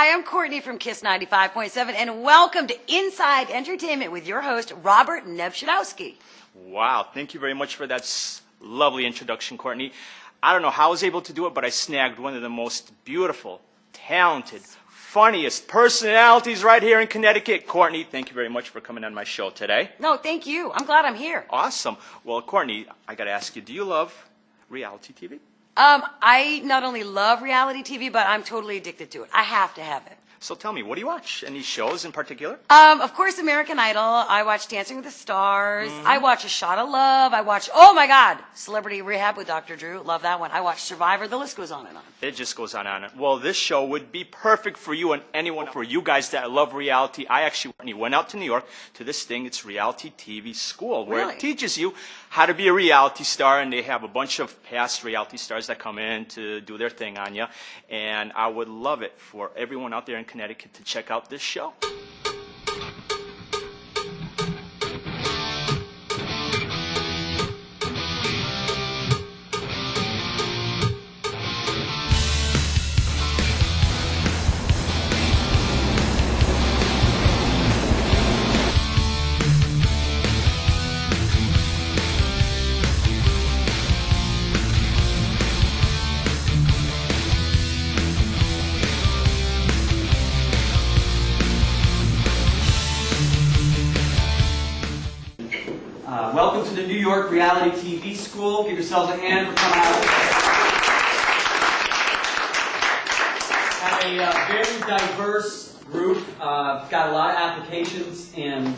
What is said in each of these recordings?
Hi, I'm Courtney from Kiss 95.7, and welcome to Inside Entertainment with your host, Robert Nevshadowski. Wow, thank you very much for that lovely introduction, Courtney. I don't know how I was able to do it, but I snagged one of the most beautiful, talented, funniest personalities right here in Connecticut. Courtney, thank you very much for coming on my show today. No, thank you. I'm glad I'm here. Awesome. Well, Courtney, I got to ask you, do you love reality TV? I not only love reality TV, but I'm totally addicted to it. I have to have it. So tell me, what do you watch? Any shows in particular? Of course, American Idol. I watch Dancing with the Stars. I watch A Shot of Love. I watch, oh my God, Celebrity Rehab with Dr. Drew. Love that one. I watch Survivor. The list goes on and on. It just goes on and on. Well, this show would be perfect for you and anyone, for you guys that love reality. I actually went out to New York to this thing. It's Reality TV School, where Really? it teaches you how to be a reality star, and they have a bunch of past reality stars that come in to do their thing on you. And I would love it for everyone out there in Connecticut to check out this show. Welcome to the New York Reality TV School. Give yourselves a hand for coming out. Have a very diverse group. Got a lot of applications, and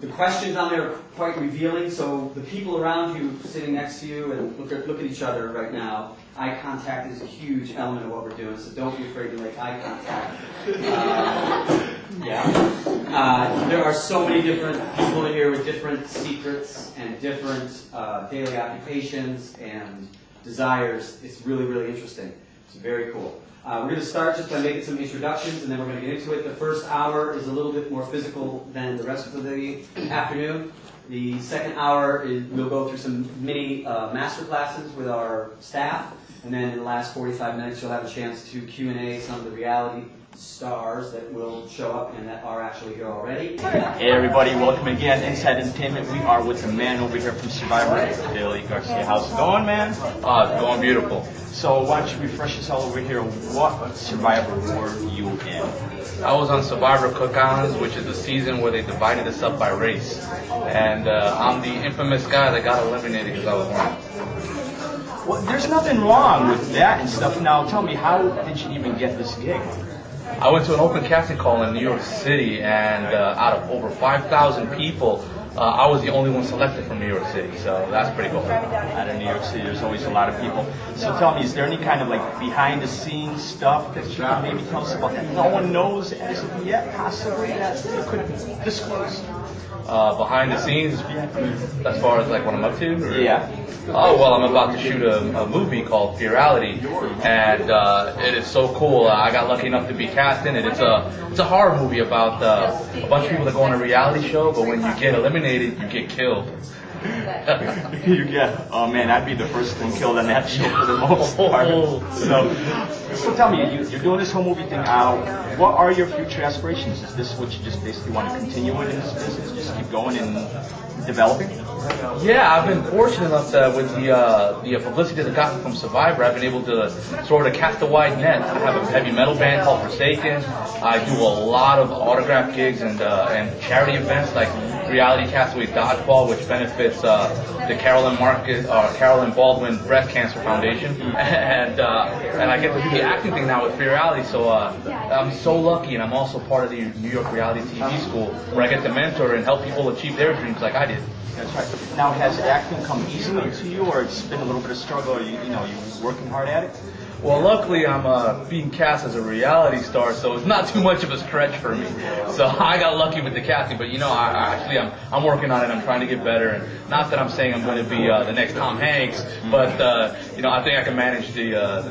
the questions on there are quite revealing. So the people around you, sitting next to you, and look at each other right now. Eye contact is a huge element of what we're doing, so don't be afraid to make eye contact. There are so many different people here with different secrets and different daily occupations and desires. It's really, really interesting. It's very cool. We're going to start just by making some introductions, and then we're going to get into it. The first hour is a little bit more physical than the rest of the afternoon. The second hour we'll go through some mini master classes with our staff, and then in the last 45 minutes you'll have a chance to Q&A some of the reality stars that will show up and that are actually here already. Hey everybody, welcome again Inside Entertainment. We are with the man over here from Survivor, Billy Garcia. How's it going, man? It's going beautiful. So why don't you refresh us all over here? What Survivor were you in? I was on Survivor Cook Islands, which is the season where they divided us up by race. And I'm the infamous guy that got eliminated because I was white. Well, there's nothing wrong with that and stuff. Now tell me, how did you even get this gig? I went to an open casting call in New York City, and out of over 5,000 people, I was the only one selected from New York City, so that's pretty cool. Out of New York City, there's always a lot of people. So tell me, is there any kind of like behind-the-scenes stuff that you can maybe tell us about that no one knows as of yet, possibly, that you could disclose? Behind the scenes, as far as like what I'm up to? Or? Yeah. Oh, well, I'm about to shoot a movie called Virality, and it is so cool. I got lucky enough to be cast in it. It's a horror movie about a bunch of people that go on a reality show, but when you get eliminated, you get killed. Oh man, I'd be the first one killed on that show for the most part. So tell me, you're doing this whole movie thing out. What are your future aspirations? Is this what you just basically want to continue in this business? Just keep going and developing? Yeah, I've been fortunate enough that with the publicity that I've gotten from Survivor, I've been able to sort of cast a wide net. I have a heavy metal band called Forsaken. I do a lot of autograph gigs and charity events like Reality Castaway Dodgeball, which benefits the Carolyn Baldwin Breast Cancer Foundation, and I get to do the acting thing now with Reality. So I'm so lucky, and I'm also part of the New York Reality TV School, where I get to mentor and help people achieve their dreams like I did. That's right. Now, has acting come easily to you, or it's been a little bit of struggle? Or you working hard at it? Well, luckily I'm being cast as a reality star, so it's not too much of a stretch for me. So I got lucky with the casting, but I'm working on it. I'm trying to get better, and not that I'm saying I'm going to be the next Tom Hanks, but I think I can manage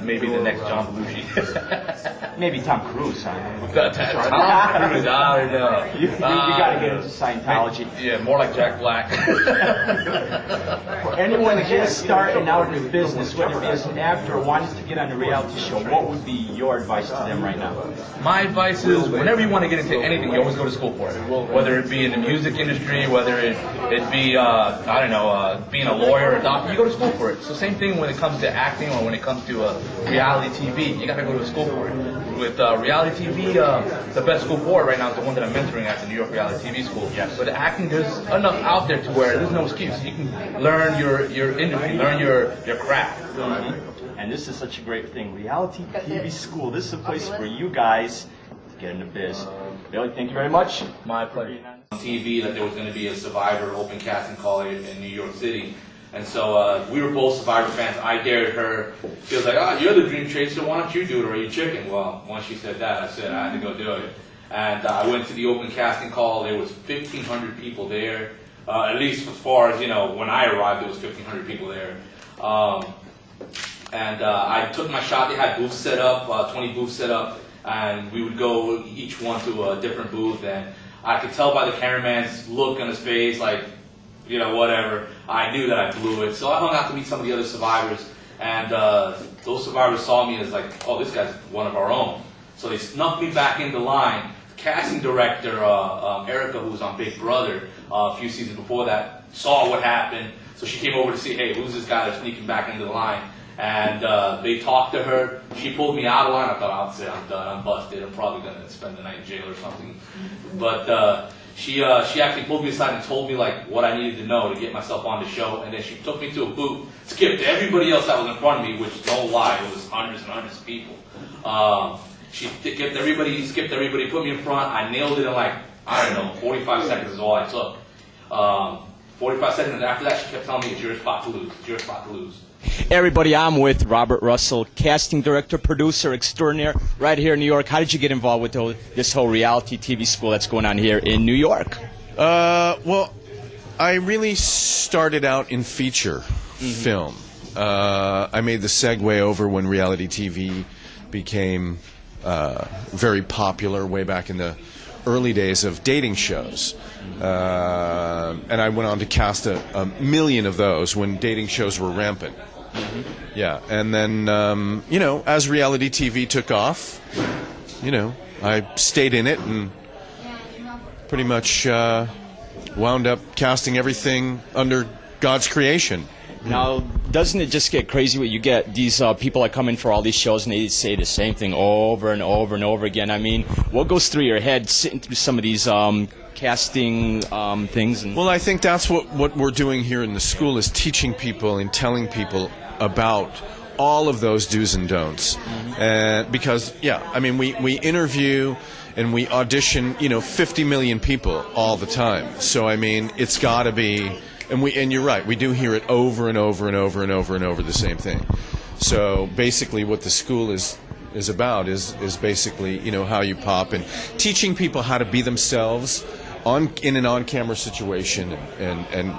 maybe the next John Belushi. Maybe Tom Cruise. Tom Cruise, I don't know. You got to get into Scientology. Yeah, more like Jack Black. For anyone just starting out in business, whether it be as an actor or wanting to get on the reality show, what would be your advice to them right now? My advice is, whenever you want to get into anything, you always go to school for it. Whether it be in the music industry, whether it be, I don't know, being a lawyer or a doctor, you go to school for it. So same thing when it comes to acting or when it comes to reality TV. You got to go to school for it. With reality TV, the best school for it right now is the one that I'm mentoring at the New York Reality TV School. Yes. But acting, there's enough out there to where there's no excuse. You can learn your industry, learn your craft. And this is such a great thing. Reality TV School. This is a place for you guys to get into biz. Billy, thank you very much. My pleasure. On TV that there was going to be a Survivor open casting call in New York City. And so we were both Survivor fans. I dared her. She was like, "Oh, you're the dream chaser. Why don't you do it? Or are you chicken?" Well, once she said that, I said I had to go do it. And I went to the open casting call. There was 1,500 people there. At least as far as, when I arrived, there was 1,500 people there. I took my shot. They had booths set up, 20 booths set up, and we would go each one to a different booth. And I could tell by the cameraman's look on his face, like, whatever. I knew that I blew it. So I hung out to meet some of the other survivors, and those survivors saw me as like, oh, this guy's one of our own. So they snuck me back into line. The casting director, Erica, who was on Big Brother a few seasons before that, saw what happened. So she came over to see, hey, who's this guy that's sneaking back into the line? And they talked to her. She pulled me out of line. I thought, I'll say I'm done. I'm busted. I'm probably going to spend the night in jail or something. But she actually pulled me aside and told me like what I needed to know to get myself on the show. And then she took me to a booth, skipped everybody else that was in front of me, which, no lie, it was hundreds and hundreds of people. She skipped everybody, put me in front. I nailed it in like, I don't know, 45 seconds is all I took. 45 seconds, and after that she kept telling me, it's your spot to lose, it's your spot to lose. Hey everybody, I'm with Robert Russell, casting director, producer extraordinaire, right here in New York. How did you get involved with this whole reality TV school that's going on here in New York? Well, I really started out in feature film. I made the segue over when reality TV became very popular way back in the early days of dating shows. And I went on to cast a million of those when dating shows were rampant. Yeah, and then, as reality TV took off, I stayed in it and pretty much wound up casting everything under God's creation. Now, doesn't it just get crazy when you get these people that come in for all these shows and they say the same thing over and over and over again? I mean, what goes through your head sitting through some of these casting things? Well, I think that's what we're doing here in the school, is teaching people and telling people about all of those do's and don'ts. Because, we interview and we audition, 50 million people all the time. So, it's got to be... And you're right, we do hear it over and over and over and over and over the same thing. So basically what the school is about is basically, how you pop, and teaching people how to be themselves in an on-camera situation, and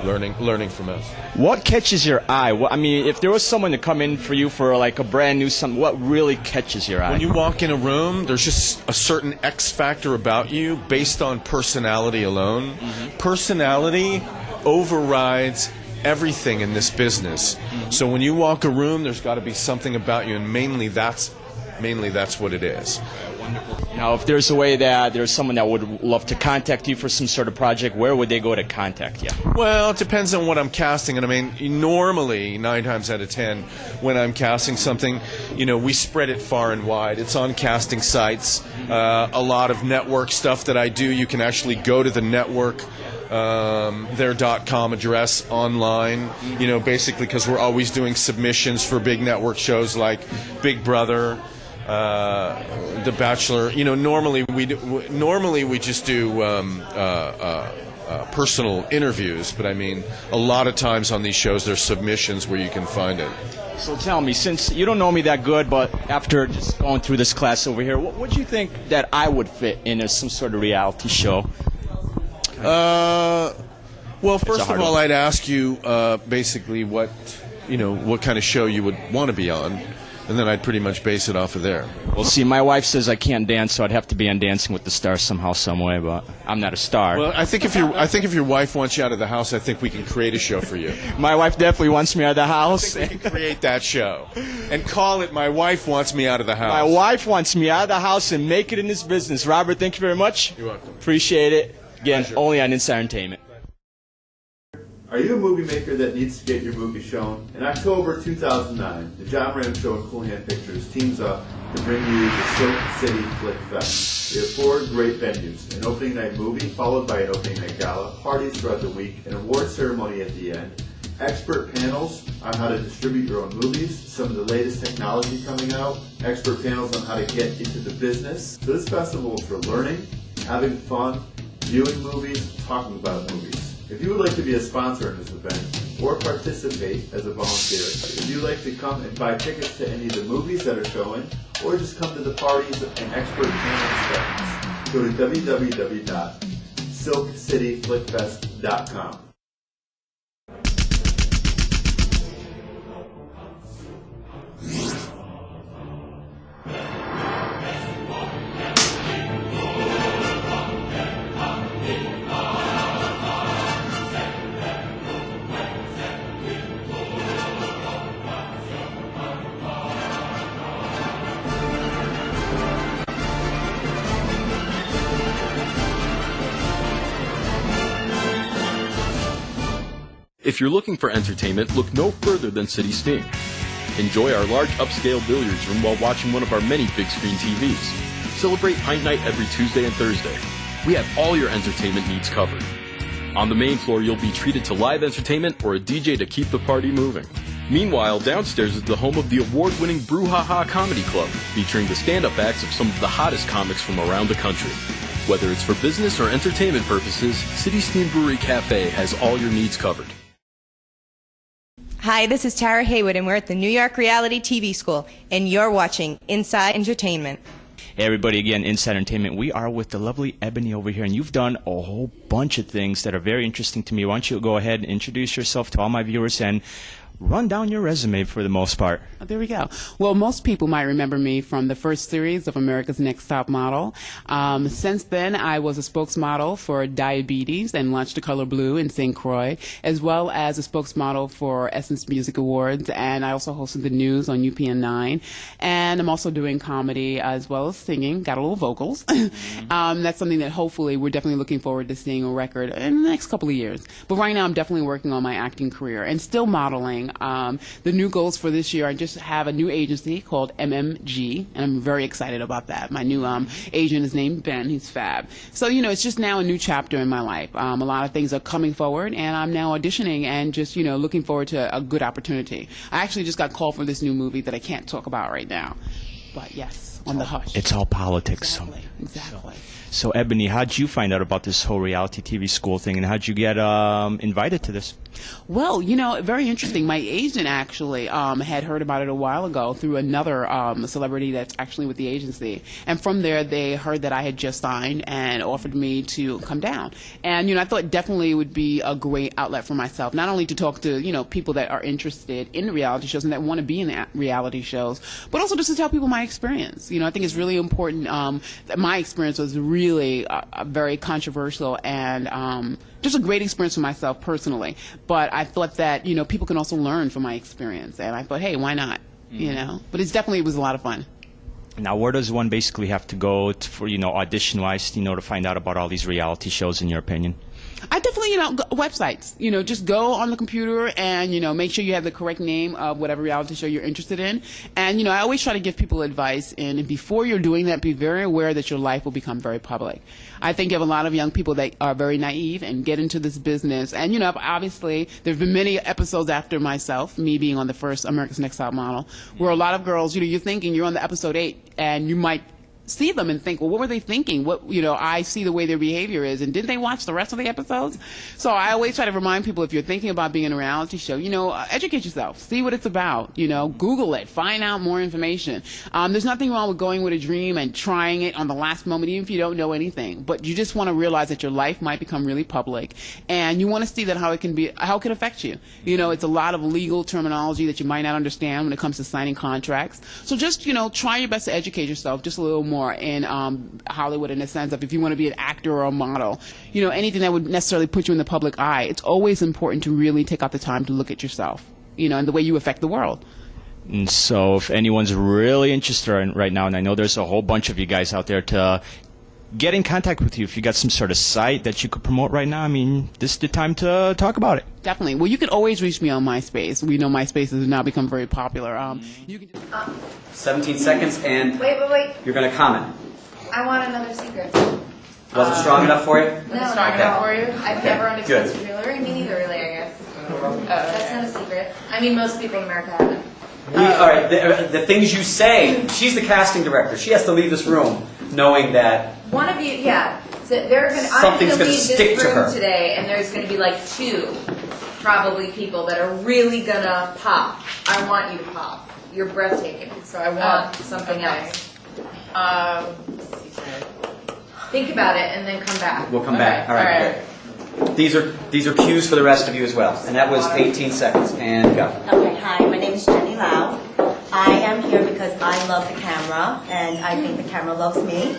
learning from us. What catches your eye? If there was someone to come in for you for like a brand new something, what really catches your eye? When you walk in a room, there's just a certain X factor about you based on personality alone. Personality overrides everything in this business. So when you walk a room, there's got to be something about you, and mainly that's what it is. Now, if there's a way that there's someone that would love to contact you for some sort of project, where would they go to contact you? Well, it depends on what I'm casting. And normally, 9 times out of 10, when I'm casting something, we spread it far and wide. It's on casting sites. A lot of network stuff that I do, you can actually go to the network, their .com address online, basically, because we're always doing submissions for big network shows like Big Brother, The Bachelor. Normally we just do personal interviews, but a lot of times on these shows there's submissions where you can find it. So tell me, since you don't know me that good, but after just going through this class over here, what do you think that I would fit in as some sort of reality show? Well, first of all, I'd ask you basically what kind of show you would want to be on. and then I'd pretty much base it off of there. Well, see, my wife says I can't dance, so I'd have to be on Dancing with the Stars somehow, some way. But I'm not a star. Well, I think if your wife wants you out of the house, I think we can create a show for you. My wife definitely wants me out of the house. I think we can create that show and call it "My Wife Wants Me Out of the House." My wife wants me out of the house and make it in this business. Robert, thank you very much. You're welcome. Appreciate it. Again, Pleasure. only on Inside Entertainment. Are you a movie maker that needs to get your movie shown? In October 2009, the John Ram Show and Cool Hand Pictures teams up to bring you the Silk City Flick Fest. We have 4 great venues: an opening night movie, followed by an opening night gala, parties throughout the week, an award ceremony at the end, expert panels on how to distribute your own movies, some of the latest technology coming out, expert panels on how to get into the business. So this festival is for learning, having fun, viewing movies, talking about movies. If you would like to be a sponsor in this event or participate as a volunteer, if you'd like to come and buy tickets to any of the movies that are showing, or just come to the parties and expert panel discussions, go to www.silkcityflickfest.com. If you're looking for entertainment, look no further than City Steam. Enjoy our large upscale billiards room while watching one of our many big screen TVs. Celebrate Pint Night every Tuesday and Thursday. We have all your entertainment needs covered. On the main floor, you'll be treated to live entertainment or a DJ to keep the party moving. Meanwhile, downstairs is the home of the award-winning Brouhaha Comedy Club, featuring the stand-up acts of some of the hottest comics from around the country. Whether it's for business or entertainment purposes, City Steam Brewery Cafe has all your needs covered. Hi, this is Tara Haywood, and we're at the New York Reality TV School, and you're watching Inside Entertainment. Hey everybody, again, Inside Entertainment. We are with the lovely Ebony over here, and you've done a whole bunch of things that are very interesting to me. Why don't you go ahead and introduce yourself to all my viewers and run down your resume for the most part. Oh, there we go. Well, most people might remember me from the first series of America's Next Top Model. Since then, I was a spokesmodel for Diabetes and launched The Color Blue in St. Croix, as well as a spokesmodel for Essence Music Awards, and I also hosted the news on UPN 9. And I'm also doing comedy as well as singing, got a little vocals. That's something that hopefully we're definitely looking forward to seeing a record in the next couple of years. But right now, I'm definitely working on my acting career and still modeling. The new goals for this year, I just have a new agency called MMG, and I'm very excited about that. My new agent is named Ben. He's fab. So, it's just now a new chapter in my life. A lot of things are coming forward, and I'm now auditioning and just, looking forward to a good opportunity. I actually just got called for this new movie that I can't talk about right now. But yes, on the hush. It's all politics. Exactly. So, Ebony, how'd you find out about this whole reality TV school thing, and how'd you get invited to this? Well, very interesting. My agent actually had heard about it a while ago through another celebrity that's actually with the agency. And from there, they heard that I had just signed and offered me to come down. And, I thought definitely it would be a great outlet for myself, not only to talk to, people that are interested in reality shows and that want to be in reality shows, but also just to tell people my experience. I think it's really important that my experience was really very controversial and just a great experience for myself personally. But I thought that, people can also learn from my experience. And I thought, hey, why not? But it was a lot of fun. Now, where does one basically have to go for, audition-wise, to find out about all these reality shows, in your opinion? I definitely, websites. Just go on the computer and, make sure you have the correct name of whatever reality show you're interested in. And, I always try to give people advice. And before you're doing that, be very aware that your life will become very public. I think you have a lot of young people that are very naive and get into this business. And, obviously, there have been many episodes after myself, me being on the first America's Next Top Model, where a lot of girls, you're thinking you're on the episode 8 and you might see them and think, well, what were they thinking? What, I see the way their behavior is, and didn't they watch the rest of the episodes? So I always try to remind people, if you're thinking about being in a reality show, educate yourself, see what it's about, Google it, find out more information. There's nothing wrong with going with a dream and trying it on the last moment, even if you don't know anything, but you just want to realize that your life might become really public, and you want to see that how it can affect you. It's a lot of legal terminology that you might not understand when it comes to signing contracts. So just, try your best to educate yourself just a little more in Hollywood, in the sense of if you want to be an actor or a model, anything that would necessarily put you in the public eye. It's always important to really take out the time to look at yourself, and the way you affect the world. And so if anyone's really interested right now, and I know there's a whole bunch of you guys out there, to get in contact with you, if you got some sort of site that you could promote right now, this is the time to talk about it. Definitely. Well, you can always reach me on MySpace. We know MySpace has now become very popular. You can just 17 seconds, and Wait. you're going to comment. I want another secret. Was it strong enough for you? No, Strong enough for you? I've never understood Good. jewelry. Me neither, really, I guess. That's not a secret. I mean, most people in America have it. All right, the things you say. She's the casting director. She has to leave this room knowing that. One of you, yeah. So I'm going Something's to gonna leave stick this to room her. today, and there's going to be like 2, probably, people that are really going to pop. I want you to pop. You're breathtaking, so I want something else. Think about it and then come back. We'll come back. All right. Good. These are cues for the rest of you as well. And that was 18 seconds. And go. Okay, hi, my name is Jenny Lau. I am here because I love the camera, and I think the camera loves me.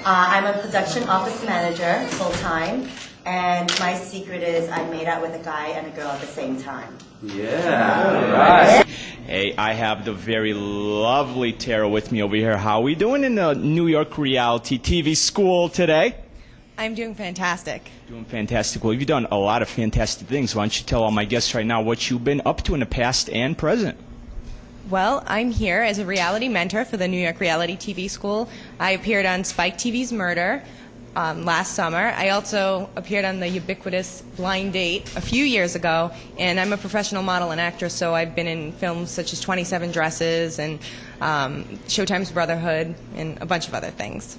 I'm a production office manager, full-time, and my secret is I made out with a guy and a girl at the same time. Yeah. All right. Hey, I have the very lovely Tara with me over here. How are we doing in the New York reality TV school today? I'm doing fantastic. Doing fantastic. Well, you've done a lot of fantastic things. Why don't you tell all my guests right now what you've been up to in the past and present? Well, I'm here as a reality mentor for the New York Reality TV School. I appeared on Spike TV's Murder last summer. I also appeared on the ubiquitous Blind Date a few years ago, and I'm a professional model and actress, so I've been in films such as 27 Dresses and Showtime's Brotherhood and a bunch of other things.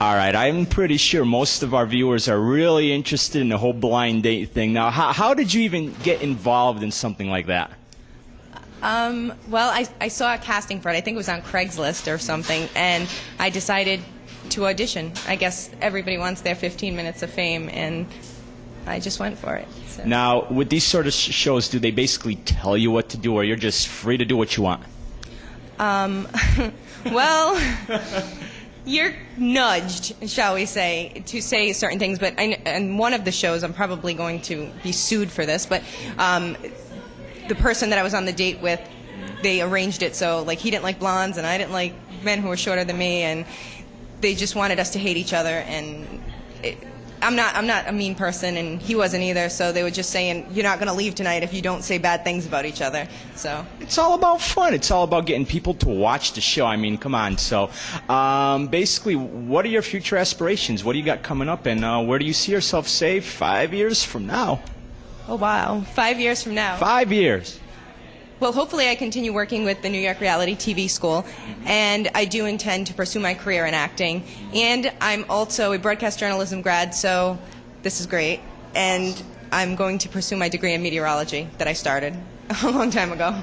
All right, I'm pretty sure most of our viewers are really interested in the whole blind date thing. Now, how did you even get involved in something like that? Well, I saw a casting for it. I think it was on Craigslist or something, and I decided to audition. I guess everybody wants their 15 minutes of fame, and I just went for it. So. Now, with these sort of shows, do they basically tell you what to do, or you're just free to do what you want? Well, you're nudged, shall we say, to say certain things, but in one of the shows, I'm probably going to be sued for this, but the person that I was on the date with, they arranged it so, like, he didn't like blondes and I didn't like men who were shorter than me, and they just wanted us to hate each other, and I'm not a mean person, and he wasn't either, so they were just saying, you're not going to leave tonight if you don't say bad things about each other. So it's all about fun. It's all about getting people to watch the show. I mean, come on. So basically, what are your future aspirations? What do you got coming up, and where do you see yourself, say, 5 years from now? Oh, wow. 5 years from now. 5 years. Well, hopefully I continue working with the New York Reality TV School, and I do intend to pursue my career in acting. And I'm also a broadcast journalism grad, so this is great. And I'm going to pursue my degree in meteorology that I started a long time ago.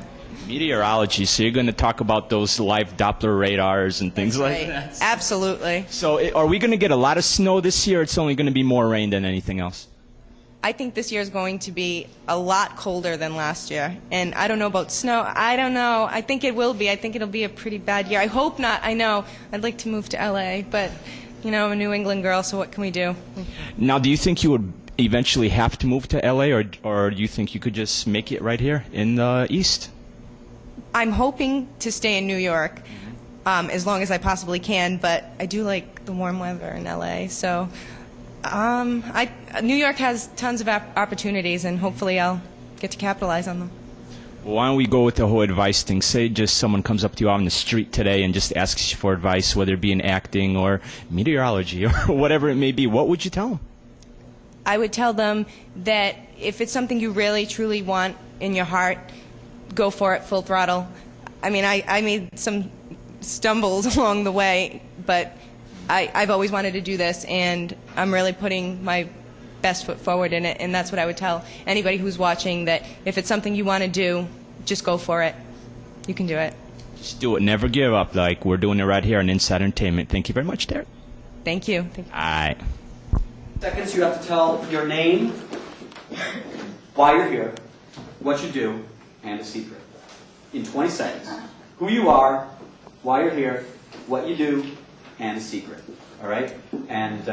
Meteorology, so you're going to talk about those live Doppler radars and things like that? Absolutely. So are we going to get a lot of snow this year, or it's only going to be more rain than anything else? I think this year is going to be a lot colder than last year. And I don't know about snow. I don't know. I think it will be. I think it'll be a pretty bad year. I hope not. I know. I'd like to move to L.A., but, I'm a New England girl, so what can we do? Now, do you think you would eventually have to move to L.A., or do you think you could just make it right here in the East? I'm hoping to stay in New York as long as I possibly can, but I do like the warm weather in L.A., so... New York has tons of opportunities, and hopefully I'll get to capitalize on them. Well, why don't we go with the whole advice thing? Say just someone comes up to you on the street today and just asks you for advice, whether it be in acting or meteorology or whatever it may be. What would you tell them? I would tell them that if it's something you really, truly want in your heart, go for it full throttle. I mean, I made some stumbles along the way, but I've always wanted to do this, and I'm really putting my best foot forward in it, and that's what I would tell anybody who's watching, that if it's something you want to do, just go for it. You can do it. Just do it. Never give up. Like we're doing it right here on Inside Entertainment. Thank you very much, Derek. Thank you. Thank you. All right. Seconds, you have to tell your name, why you're here, what you do, and a secret. In 20 seconds. Who you are, why you're here, what you do, and a secret. All right? And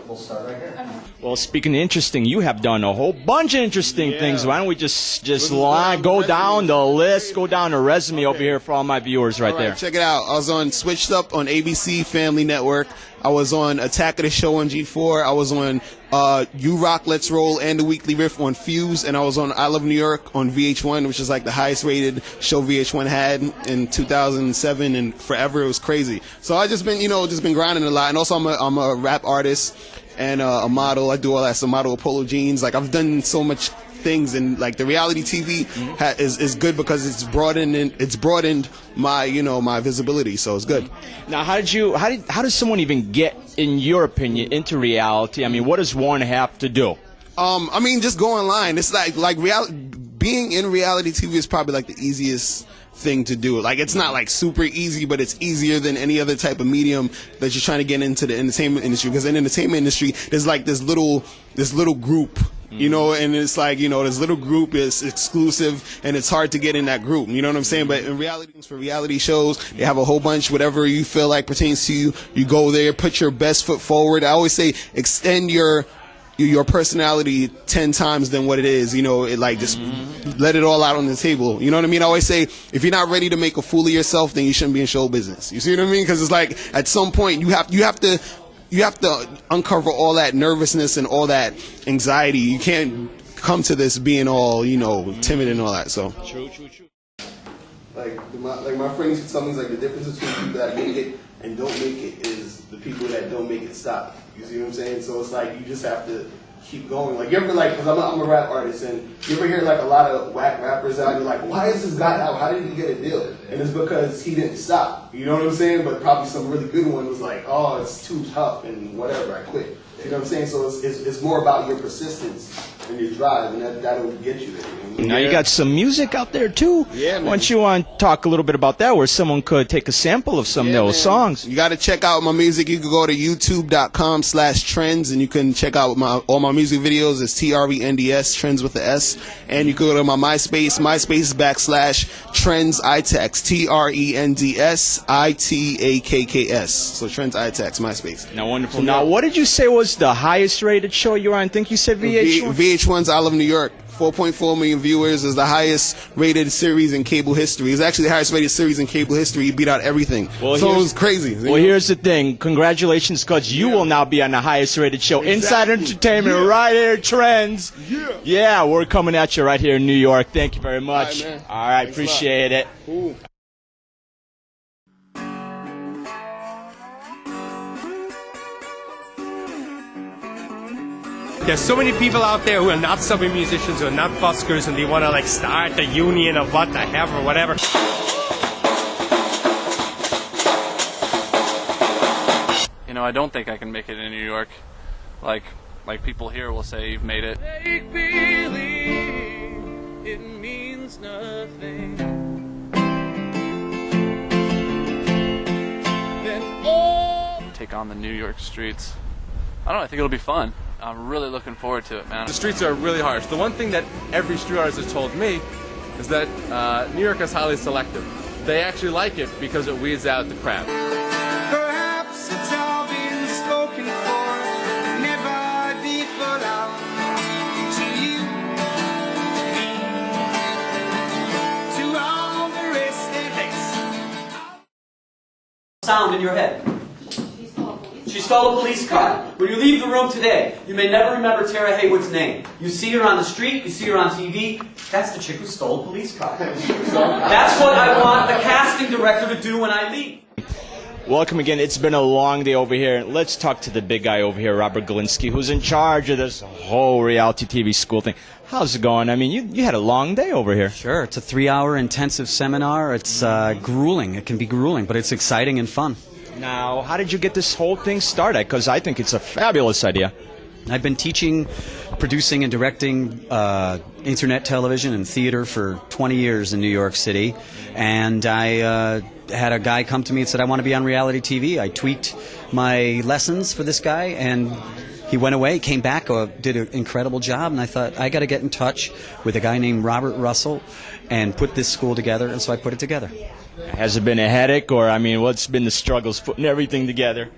we'll start right here. Well, speaking of interesting, you have done a whole bunch of interesting things. Why don't we just go down the list, go down the resume over here for all my viewers right there. Check it out. I was on Switched Up on ABC Family Network. I was on Attack of the Show on G4. I was on You Rock, Let's Roll, and The Weekly Riff on Fuse. And I was on I Love New York on VH1, which is like the highest rated show VH1 had in 2007 and forever. It was crazy. So I just been grinding a lot. And also I'm a rap artist and a model. I do all that. So model of polo jeans. Like I've done so much things, and like the reality TV is good because it's broadened my my visibility, so it's good. Now, how does someone even get, in your opinion, into reality? I mean, what does one have to do? I mean, just go online. It's like being in reality TV is probably like the easiest thing to do. Like it's not like super easy, but it's easier than any other type of medium that you're trying to get into the entertainment industry, because in the entertainment industry there's like this little group, and it's like, this little group is exclusive and it's hard to get in that group. You know what I'm saying? But in reality, for reality shows, they have a whole bunch, whatever you feel like pertains to you, you go there, put your best foot forward. I always say extend your personality 10 times than what it is, just let it all out on the table. You know what I mean? I always say, if you're not ready to make a fool of yourself, then you shouldn't be in show business. You see what I mean? Because it's like, at some point, you have to uncover all that nervousness and all that anxiety. You can't come to this being all, timid and all that. So. True. Like my friend used to tell me, like the difference between people that make it and don't make it is the people that don't make it stop. You see what I'm saying? So it's like you just have to keep going. Like you ever because I'm a rap artist, and you ever hear like a lot of whack rappers out, and you're like, why is this guy out? How did he get a deal? And it's because he didn't stop. You know what I'm saying? But probably some really good one was like, oh, it's too tough and whatever, I quit. You know what I'm saying? So it's more about your persistence and your drive, and that'll get you there. Now you got some music out there too. Yeah, man. Why don't you want to talk a little bit about that, where someone could take a sample of some of those songs? You got to check out my music. You can go to youtube.com/trends, and you can check out all my music videos. It's TRENDS, Trends with the S. And you can go to my MySpace /Trends ITAKS, TRENDS ITAKKS. So Trends ITAKS, MySpace. Now, wonderful. Now, what did you say was the highest rated show you were on? I think you said VH1? VH1's I Love New York. 4.4 million viewers, is the highest rated series in cable history. It's actually the highest rated series in cable history. It beat out everything. So it was crazy. Well, here's the thing. Congratulations, because you will now be on the highest rated show. Inside Entertainment, right here, Trends. Yeah, we're coming at you right here in New York. Thank you very much. All right, appreciate it. Cool. There's so many people out there who are not subway musicians, who are not buskers, and they want to start a union of what the hell or whatever. I don't think I can make it in New York. Like people here will say you've made it. Make believe, it means nothing. Then all Take on the New York streets. I don't know, I think it'll be fun. I'm really looking forward to it, man. The streets are really harsh. The one thing that every street artist has told me is that New York is highly selective. They actually like it because it weeds out the crap. perhaps it's all been spoken for, never be put out to you, to all the rest of us. Sound in your head. She stole a police car. When you leave the room today, you may never remember Tara Haywood's name. You see her on the street, you see her on TV. That's the chick who stole a police car. That's what I want the casting director to do when I leave. Welcome again. It's been a long day over here. Let's talk to the big guy over here, Robert Galinsky, who's in charge of this whole reality TV school thing. How's it going? I mean, you had a long day over here. Sure. It's a 3-hour intensive seminar. It's grueling. It can be grueling, but it's exciting and fun. Now, how did you get this whole thing started? Because I think it's a fabulous idea. I've been teaching, producing, and directing internet television and theater for 20 years in New York City. And I had a guy come to me and said, I want to be on reality TV. I tweaked my lessons for this guy, and he went away, came back, did an incredible job. And I thought, I got to get in touch with a guy named Robert Russell and put this school together. And so I put it together. Has it been a headache, or, I mean, what's been the struggles putting everything together?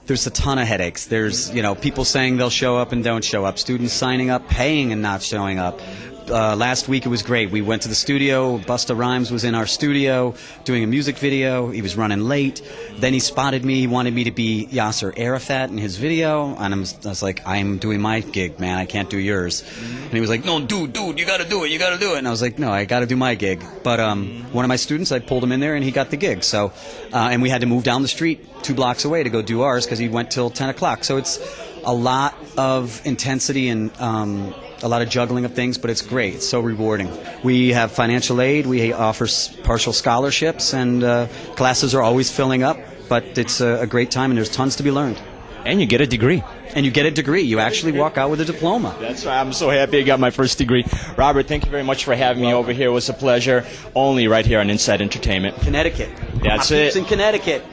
There's a ton of headaches. There's, people saying they'll show up and don't show up. Students signing up, paying and not showing up. Last week it was great. We went to the studio. Busta Rhymes was in our studio doing a music video. He was running late. Then he spotted me. He wanted me to be Yasser Arafat in his video. And I was like, I'm doing my gig, man. I can't do yours. And he was like, no, dude, you got to do it. You got to do it. And I was like, no, I got to do my gig. But one of my students, I pulled him in there and he got the gig. So, and we had to move down the street 2 blocks away to go do ours because he went till 10 o'clock. So it's a lot of intensity and a lot of juggling of things, but it's great. It's so rewarding. We have financial aid. We offer partial scholarships, and classes are always filling up, but it's a great time, and there's tons to be learned. And you get a degree. You actually walk out with a diploma. That's right. I'm so happy I got my first degree. Robert, thank you very much for having me over here. It was a pleasure. Only right here on Inside Entertainment. Connecticut. That's it. It's in Connecticut.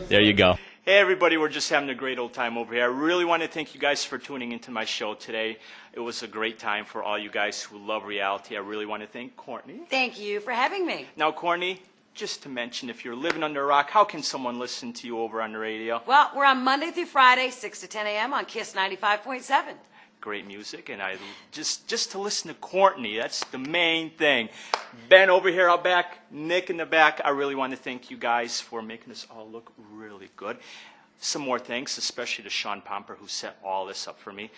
There you go. Hey everybody, we're just having a great old time over here. I really want to thank you guys for tuning into my show today. It was a great time for all you guys who love reality. I really want to thank Courtney. Thank you for having me. Now, Courtney, just to mention, if you're living under a rock, how can someone listen to you over on the radio? Well, we're on Monday through Friday, 6 to 10 a.m. on KISS 95.7. Great music, and I just to listen to Courtney, that's the main thing. Ben over here out back, Nick in the back, I really want to thank you guys for making this all look really good. Some more thanks, especially to Sean Pomper, who set all this up for me.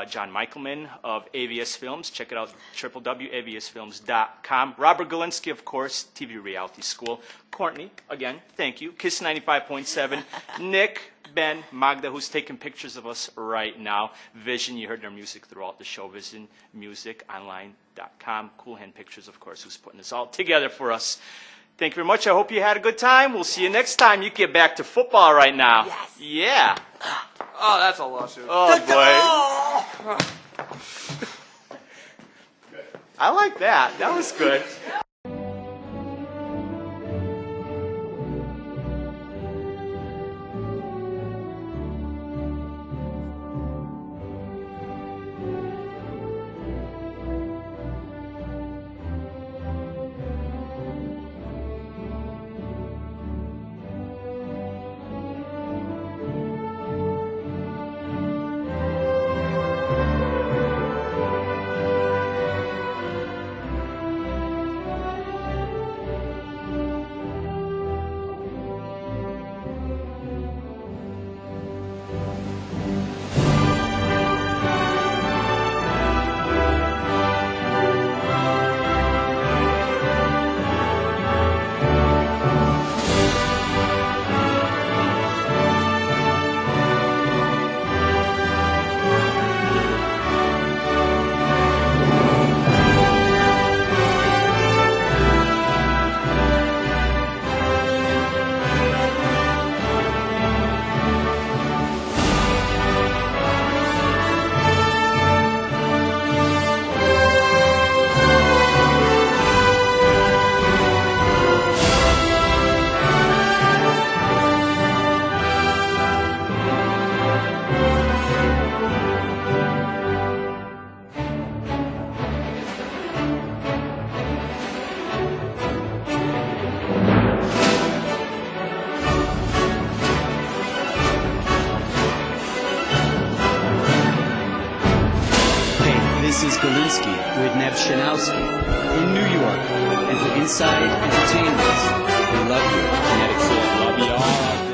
John Michaelman of AVS Films. Check it out, www.avsfilms.com. Robert Galinsky, of course, TV Reality School. Courtney, again, thank you. KISS 95.7. Nick, Ben, Magda, who's taking pictures of us right now. Vision, you heard their music throughout the show. VisionMusicOnline.com. Cool Hand Pictures, of course, who's putting this all together for us. Thank you very much. I hope you had a good time. We'll see you next time. You get back to football right now. Yes. Yeah. Oh, that's a lawsuit. Oh, boy. I like that. That was good. This is Galinsky with Nev Shanowski in New York. And for Inside Entertainment, we love you, Connecticut. Love y'all.